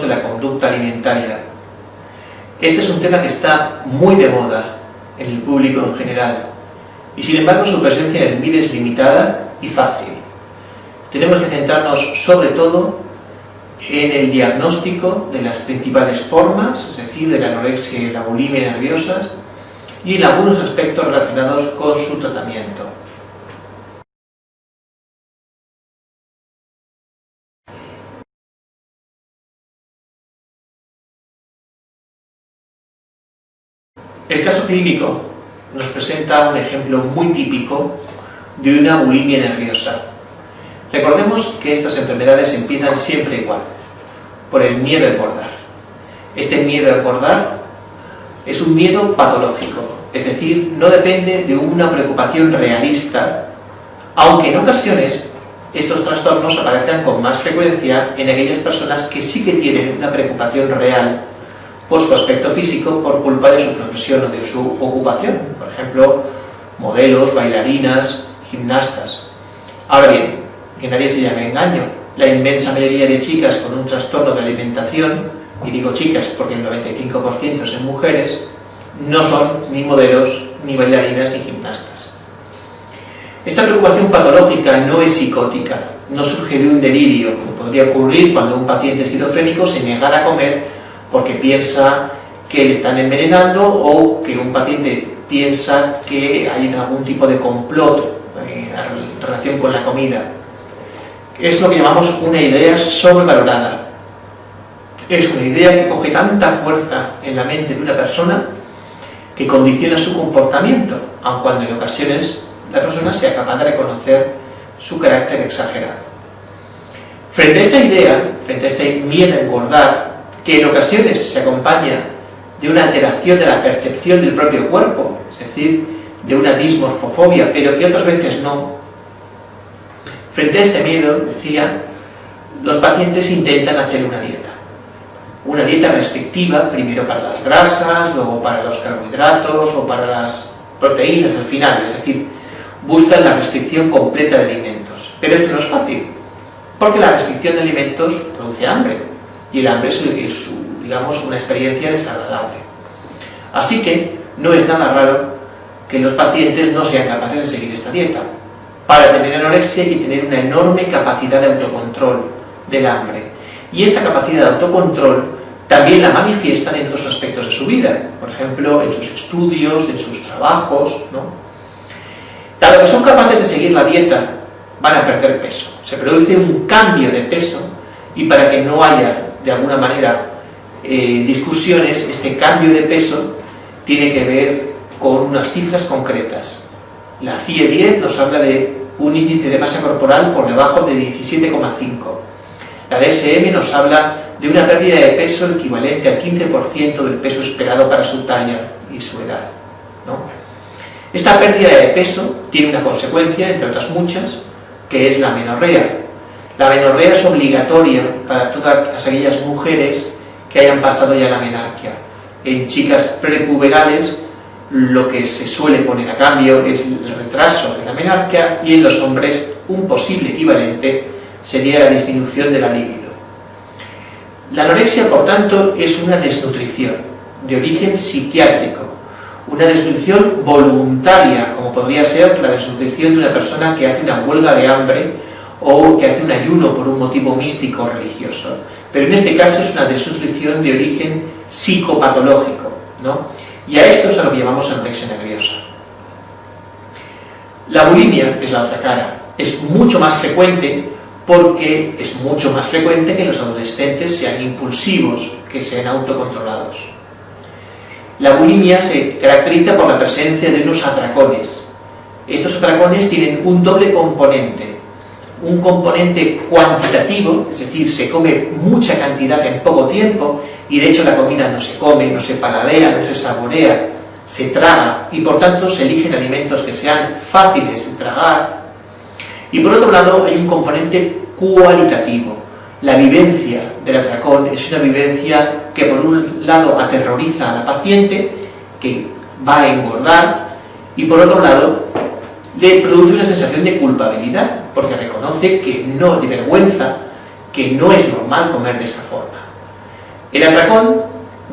de la conducta alimentaria. Este es un tema que está muy de moda en el público en general y sin embargo su presencia en el MIR es limitada y fácil. Tenemos que centrarnos sobre todo en el diagnóstico de las principales formas, es decir, de la anorexia y la bulimia nerviosas, y en algunos aspectos relacionados con su tratamiento. El caso clínico nos presenta un ejemplo muy típico de una bulimia nerviosa. Recordemos que estas enfermedades empiezan siempre igual, por el miedo a engordar. Este miedo a engordar es un miedo patológico, es decir, no depende de una preocupación realista, aunque en ocasiones estos trastornos aparezcan con más frecuencia en aquellas personas que sí que tienen una preocupación real por su aspecto físico por culpa de su profesión o de su ocupación, por ejemplo, modelos, bailarinas, gimnastas. Ahora bien, que nadie se llame engaño, la inmensa mayoría de chicas con un trastorno de alimentación, y digo chicas porque el 95% son mujeres, no son ni modelos, ni bailarinas, ni gimnastas. Esta preocupación patológica no es psicótica, no surge de un delirio, como podría ocurrir cuando un paciente esquizofrénico se negara a comer porque piensa que le están envenenando o que un paciente piensa que hay algún tipo de complot en relación con la comida. Es lo que llamamos una idea sobrevalorada. Es una idea que coge tanta fuerza en la mente de una persona que condiciona su comportamiento, aun cuando en ocasiones la persona sea capaz de reconocer su carácter exagerado. Frente a esta idea, frente a este miedo a engordar, que en ocasiones se acompaña de una alteración de la percepción del propio cuerpo, es decir, de una dismorfofobia, pero que otras veces no. Frente a este miedo, decía, los pacientes intentan hacer una dieta restrictiva, primero para las grasas, luego para los carbohidratos o para las proteínas al final, es decir, buscan la restricción completa de alimentos. Pero esto no es fácil, porque la restricción de alimentos produce hambre. Y el hambre es, digamos, una experiencia desagradable. Así que no es nada raro que los pacientes no sean capaces de seguir esta dieta. Para tener anorexia hay que tener una enorme capacidad de autocontrol del hambre. Y esta capacidad de autocontrol también la manifiestan en otros aspectos de su vida. Por ejemplo, en sus estudios, en sus trabajos, ¿no? Dado que son capaces de seguir la dieta, van a perder peso. Se produce un cambio de peso y para que no haya de alguna manera discusiones, este cambio de peso tiene que ver con unas cifras concretas. La CIE-10 nos habla de un índice de masa corporal por debajo de 17,5. La DSM nos habla de una pérdida de peso equivalente al 15% del peso esperado para su talla y su edad, ¿no? Esta pérdida de peso tiene una consecuencia, entre otras muchas, que es la amenorrea. La amenorrea es obligatoria para todas aquellas mujeres que hayan pasado ya la menarquia. En chicas prepuberales lo que se suele poner a cambio es el retraso de la menarquia y en los hombres un posible equivalente sería la disminución de la libido. La anorexia, por tanto, es una desnutrición de origen psiquiátrico, una desnutrición voluntaria, como podría ser la desnutrición de una persona que hace una huelga de hambre o que hace un ayuno por un motivo místico o religioso. Pero en este caso es una desnutrición de origen psicopatológico, ¿no? Y a esto es a lo que llamamos anorexia nerviosa. La bulimia es la otra cara. Es mucho más frecuente porque es mucho más frecuente que los adolescentes sean impulsivos, que sean autocontrolados. La bulimia se caracteriza por la presencia de unos atracones. Estos atracones tienen un doble componente. Un componente cuantitativo, es decir, se come mucha cantidad en poco tiempo y de hecho la comida no se come, no se paladea, no se saborea, se traga y por tanto se eligen alimentos que sean fáciles de tragar. Y por otro lado hay un componente cualitativo. La vivencia del atracón es una vivencia que por un lado aterroriza a la paciente, que va a engordar, y por otro lado le produce una sensación de culpabilidad, porque reconoce que no, de vergüenza, que no es normal comer de esa forma. El atracón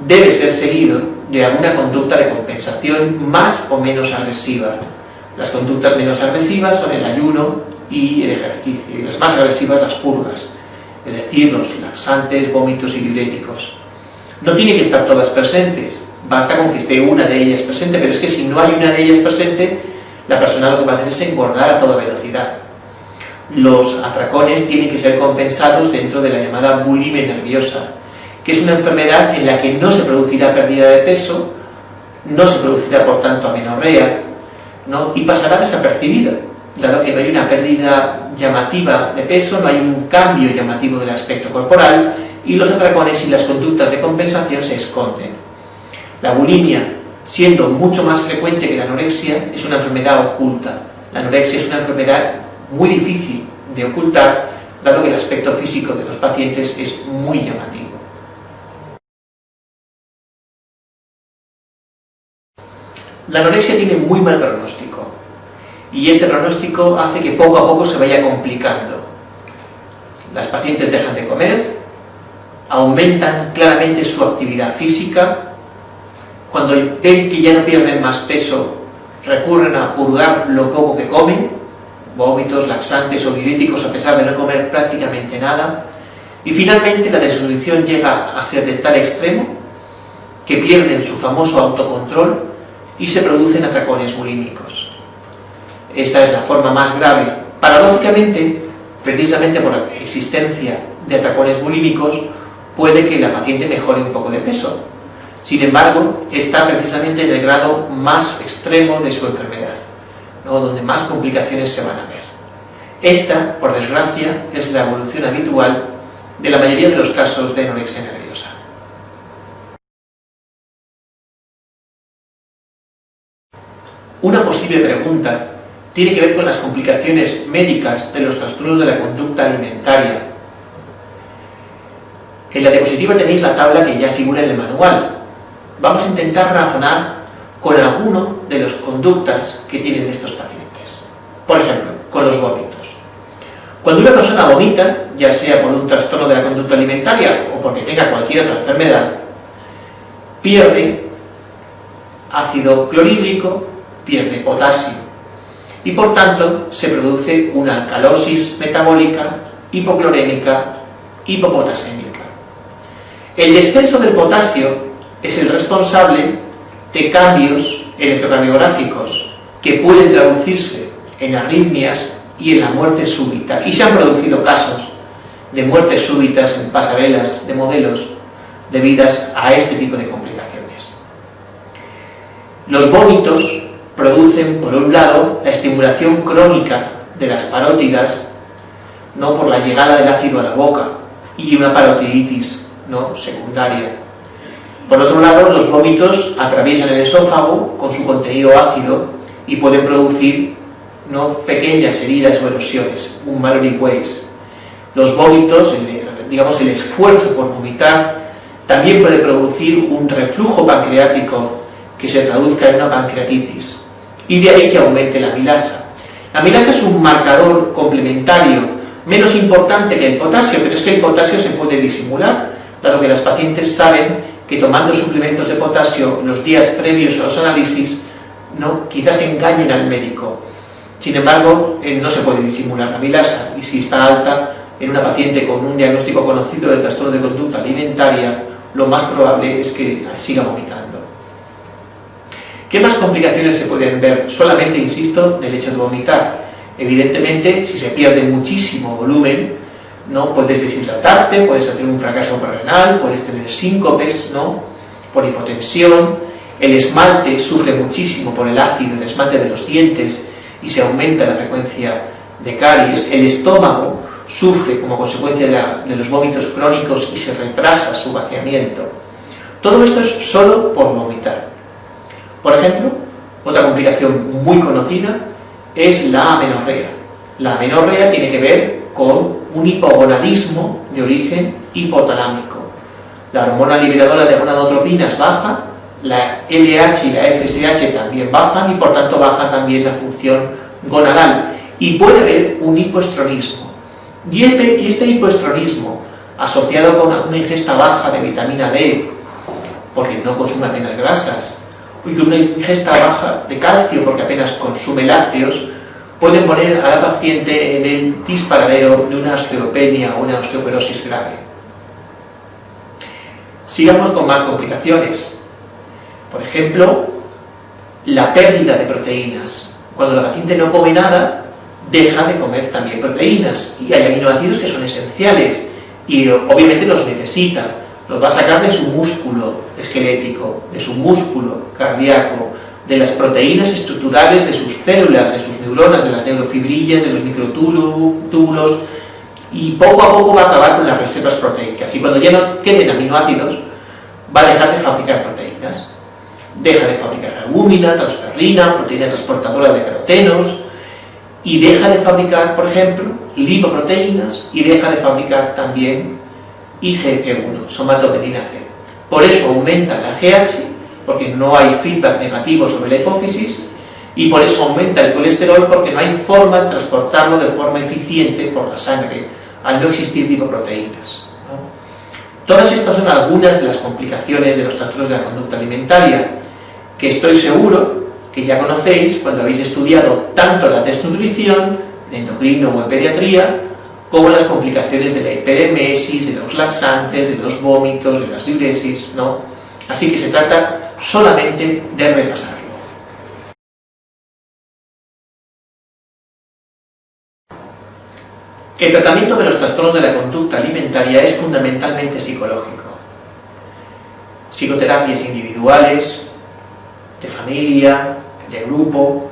debe ser seguido de alguna conducta de compensación más o menos agresiva. Las conductas menos agresivas son el ayuno y el ejercicio, y las más agresivas las purgas, es decir, los laxantes, vómitos y diuréticos. No tiene que estar todas presentes, basta con que esté una de ellas presente, pero es que si no hay una de ellas presente, la persona lo que va a hacer es engordar a toda velocidad. Los atracones tienen que ser compensados dentro de la llamada bulimia nerviosa, que es una enfermedad en la que no se producirá pérdida de peso, no se producirá por tanto amenorrea, ¿no? Y pasará desapercibida, dado que no hay una pérdida llamativa de peso, no hay un cambio llamativo del aspecto corporal, y los atracones y las conductas de compensación se esconden. La bulimia, siendo mucho más frecuente que la anorexia, es una enfermedad oculta. La anorexia es una enfermedad muy difícil de ocultar, dado que el aspecto físico de los pacientes es muy llamativo. La anorexia tiene muy mal pronóstico, y este pronóstico hace que poco a poco se vaya complicando. Las pacientes dejan de comer, aumentan claramente su actividad física. Cuando ven que ya no pierden más peso, recurren a purgar lo poco que comen, vómitos, laxantes o diuréticos, a pesar de no comer prácticamente nada. Y finalmente la desnutrición llega a ser de tal extremo que pierden su famoso autocontrol y se producen atracones bulímicos. Esta es la forma más grave. Paradójicamente, precisamente por la existencia de atracones bulímicos, puede que la paciente mejore un poco de peso. Sin embargo, está precisamente en el grado más extremo de su enfermedad, ¿no? Donde más complicaciones se van a ver. Esta, por desgracia, es la evolución habitual de la mayoría de los casos de anorexia nerviosa. Una posible pregunta tiene que ver con las complicaciones médicas de los trastornos de la conducta alimentaria. En la diapositiva tenéis la tabla que ya figura en el manual. Vamos a intentar razonar con alguno de las conductas que tienen estos pacientes. Por ejemplo, con los vómitos. Cuando una persona vomita, ya sea por un trastorno de la conducta alimentaria o porque tenga cualquier otra enfermedad, pierde ácido clorhídrico, pierde potasio y por tanto se produce una alcalosis metabólica, hipoclorémica, hipopotasémica. El descenso del potasio es el responsable de cambios electrocardiográficos que pueden traducirse en arritmias y en la muerte súbita. Y se han producido casos de muertes súbitas en pasarelas de modelos debidas a este tipo de complicaciones. Los vómitos producen, por un lado, la estimulación crónica de las parótidas, no por la llegada del ácido a la boca, y una parotiditis, ¿no?, secundaria. Por otro lado, los vómitos atraviesan el esófago con su contenido ácido y pueden producir, ¿no?, pequeñas heridas o erosiones, un Mallory Weiss. Los vómitos, el esfuerzo por vomitar, también puede producir un reflujo pancreático que se traduzca en una pancreatitis, y de ahí que aumente la amilasa. La amilasa es un marcador complementario, menos importante que el potasio, pero es que el potasio se puede disimular, dado que las pacientes saben que tomando suplementos de potasio los días previos a los análisis, ¿no?, quizás engañen al médico. Sin embargo, no se puede disimular la amilasa, y si está alta en una paciente con un diagnóstico conocido de trastorno de conducta alimentaria, lo más probable es que siga vomitando. ¿Qué más complicaciones se pueden ver? Solamente, insisto, del hecho de vomitar. Evidentemente, si se pierde muchísimo volumen, ¿no?, puedes deshidratarte, puedes hacer un fracaso renal, puedes tener síncopes, ¿no?, por hipotensión. El esmalte sufre muchísimo por el ácido, el esmalte de los dientes, y se aumenta la frecuencia de caries. El estómago sufre como consecuencia de los vómitos crónicos y se retrasa su vaciamiento. Todo esto es solo por vomitar. Por ejemplo, otra complicación muy conocida es la amenorrea. La amenorrea tiene que ver con un hipogonadismo de origen hipotalámico. La hormona liberadora de gonadotropinas baja, la LH y la FSH también bajan y por tanto baja también la función gonadal. Y puede haber un hipoestronismo. Y este hipoestronismo, asociado con una ingesta baja de vitamina D, porque no consume apenas grasas, y con una ingesta baja de calcio, porque apenas consume lácteos, pueden poner a la paciente en el disparadero de una osteopenia o una osteoporosis grave. Sigamos con más complicaciones. Por ejemplo, la pérdida de proteínas. Cuando la paciente no come nada, deja de comer también proteínas, y hay aminoácidos que son esenciales y obviamente los necesita. Los va a sacar de su músculo esquelético, de su músculo cardíaco, de las proteínas estructurales de sus células, de sus neuronas, de las neurofibrillas, de los microtúbulos, y poco a poco va a acabar con las reservas proteicas. Y cuando ya no queden aminoácidos, va a dejar de fabricar proteínas. Deja de fabricar albúmina, transferrina, proteína transportadora de carotenos, y deja de fabricar, por ejemplo, lipoproteínas, y deja de fabricar también IgF1, somatopectina C. Por eso aumenta la GH, porque no hay feedback negativo sobre la hipófisis, y por eso aumenta el colesterol, porque no hay forma de transportarlo de forma eficiente por la sangre, al no existir lipoproteínas, ¿no? Todas estas son algunas de las complicaciones de los trastornos de la conducta alimentaria, que estoy seguro que ya conocéis cuando habéis estudiado tanto la desnutrición, de endocrino o en pediatría, como las complicaciones de la hiperemesis, de los laxantes, de los vómitos, de las diuresis, ¿no? Así que se trata solamente de repasarlo. El tratamiento de los trastornos de la conducta alimentaria es fundamentalmente psicológico. Psicoterapias individuales, de familia, de grupo.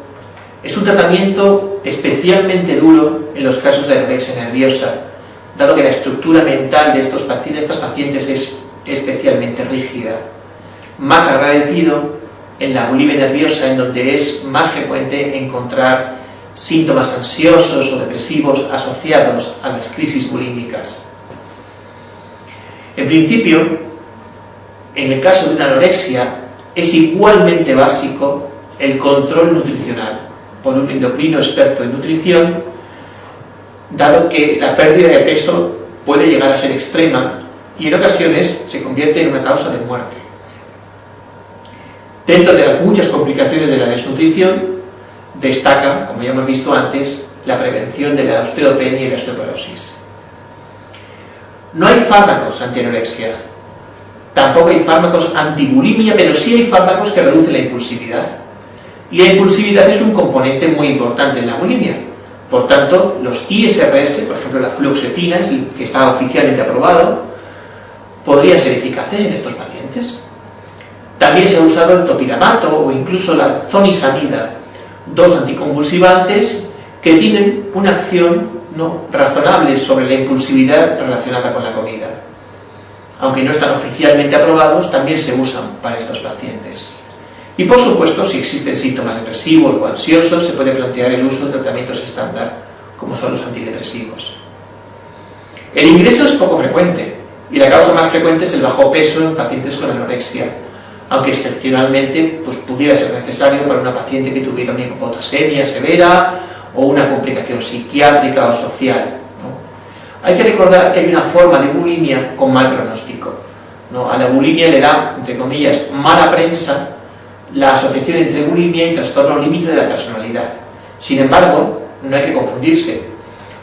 Es un tratamiento especialmente duro en los casos de anorexia nerviosa, dado que la estructura mental de estas pacientes es especialmente rígida. Más agradecido en la bulimia nerviosa, en donde es más frecuente encontrar síntomas ansiosos o depresivos asociados a las crisis bulímicas. En principio, en el caso de una anorexia, es igualmente básico el control nutricional por un endocrino experto en nutrición, dado que la pérdida de peso puede llegar a ser extrema y en ocasiones se convierte en una causa de muerte. Dentro de las muchas complicaciones de la desnutrición, destaca, como ya hemos visto antes, la prevención de la osteopenia y la osteoporosis. No hay fármacos antianorexia, tampoco hay fármacos antibulimia, pero sí hay fármacos que reducen la impulsividad. Y la impulsividad es un componente muy importante en la bulimia. Por tanto, los ISRS, por ejemplo la fluoxetina, que está oficialmente aprobado, podrían ser eficaces en estos pacientes. También se ha usado el topiramato o incluso la zonisamida, dos anticonvulsivantes que tienen una acción razonable sobre la impulsividad relacionada con la comida. Aunque no están oficialmente aprobados, también se usan para estos pacientes. Y por supuesto, si existen síntomas depresivos o ansiosos, se puede plantear el uso de tratamientos estándar, como son los antidepresivos. El ingreso es poco frecuente, y la causa más frecuente es el bajo peso en pacientes con anorexia, aunque excepcionalmente pudiera ser necesario para una paciente que tuviera una hipopotasemia severa o una complicación psiquiátrica o social, ¿no? Hay que recordar que hay una forma de bulimia con mal pronóstico, ¿no? A la bulimia le da, entre comillas, mala prensa la asociación entre bulimia y trastorno límite de la personalidad. Sin embargo, no hay que confundirse.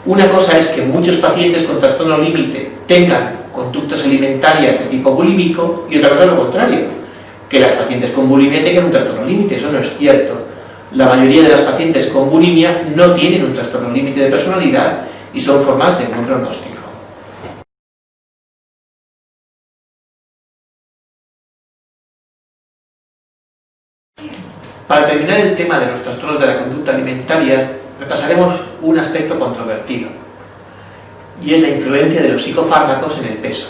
Una cosa es que muchos pacientes con trastorno límite tengan conductas alimentarias de tipo bulímico y otra cosa es lo contrario, que las pacientes con bulimia tengan un trastorno límite. Eso no es cierto. La mayoría de las pacientes con bulimia no tienen un trastorno límite de personalidad y son formas de buen pronóstico. Para terminar el tema de los trastornos de la conducta alimentaria, repasaremos un aspecto controvertido, y es la influencia de los psicofármacos en el peso.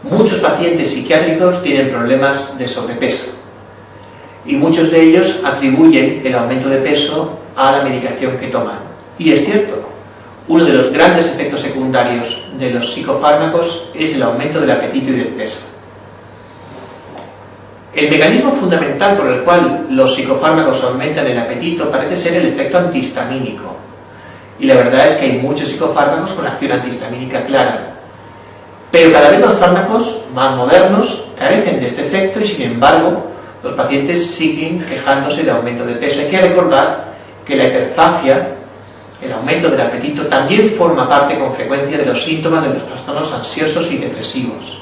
Muchos pacientes psiquiátricos tienen problemas de sobrepeso, y muchos de ellos atribuyen el aumento de peso a la medicación que toman. Y es cierto, uno de los grandes efectos secundarios de los psicofármacos es el aumento del apetito y del peso. El mecanismo fundamental por el cual los psicofármacos aumentan el apetito parece ser el efecto antihistamínico. Y la verdad es que hay muchos psicofármacos con acción antihistamínica clara. Pero cada vez los fármacos más modernos carecen de este efecto y, sin embargo, los pacientes siguen quejándose de aumento de peso. Hay que recordar que la hiperfagia, el aumento del apetito, también forma parte con frecuencia de los síntomas de los trastornos ansiosos y depresivos.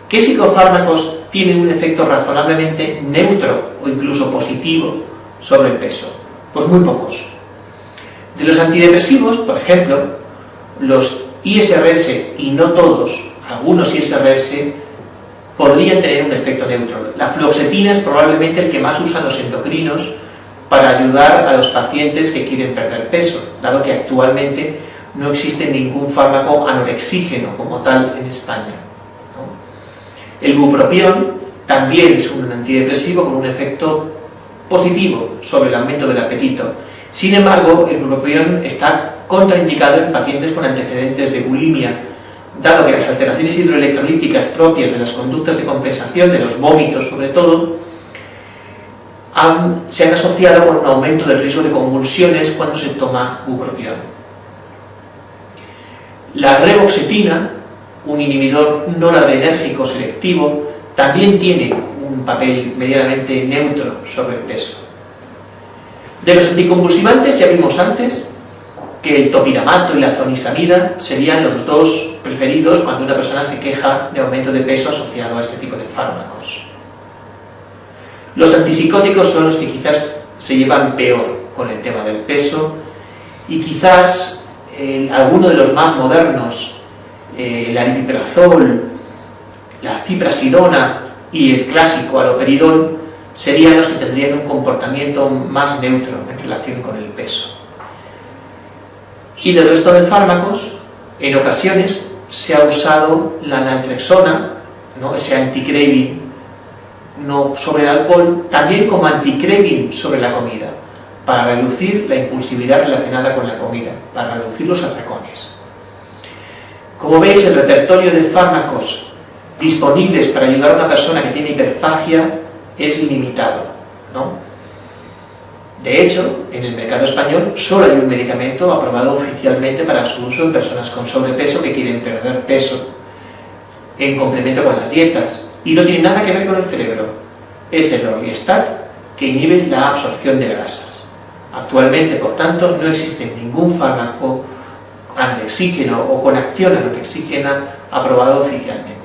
¿Qué psicofármacos tienen un efecto razonablemente neutro o incluso positivo sobre el peso? Pues muy pocos. De los antidepresivos, por ejemplo, los ISRS, y no todos, algunos ISRS, podrían tener un efecto neutro. La fluoxetina es probablemente el que más usan los endocrinos para ayudar a los pacientes que quieren perder peso, dado que actualmente no existe ningún fármaco anorexígeno como tal en España, ¿no? El bupropión también es un antidepresivo con un efecto positivo sobre el aumento del apetito. Sin embargo, el bupropión está contraindicado en pacientes con antecedentes de bulimia, dado que las alteraciones hidroelectrolíticas propias de las conductas de compensación, de los vómitos sobre todo, se han asociado con un aumento del riesgo de convulsiones cuando se toma bupropión. La reboxetina, un inhibidor noradrenérgico selectivo, también tiene un papel medianamente neutro sobre el peso. De los anticonvulsivantes ya vimos antes que el topiramato y la zonisamida serían los dos preferidos cuando una persona se queja de aumento de peso asociado a este tipo de fármacos. Los antipsicóticos son los que quizás se llevan peor con el tema del peso y quizás alguno de los más modernos, el aripiprazol, la ciprasidona y el clásico haloperidol, serían los que tendrían un comportamiento más neutro en relación con el peso. Y del resto de fármacos, en ocasiones se ha usado la naltrexona, ¿no?, ese anti-craving no sobre el alcohol, también como anti-craving sobre la comida, para reducir la impulsividad relacionada con la comida, para reducir los atracones. Como veis, el repertorio de fármacos disponibles para ayudar a una persona que tiene hiperfagia es ilimitado, ¿no? De hecho, en el mercado español solo hay un medicamento aprobado oficialmente para su uso en personas con sobrepeso que quieren perder peso en complemento con las dietas, y no tiene nada que ver con el cerebro. Es el Orlistat, que inhibe la absorción de grasas. Actualmente, por tanto, no existe ningún fármaco anorexígeno o con acción anorexígena aprobado oficialmente.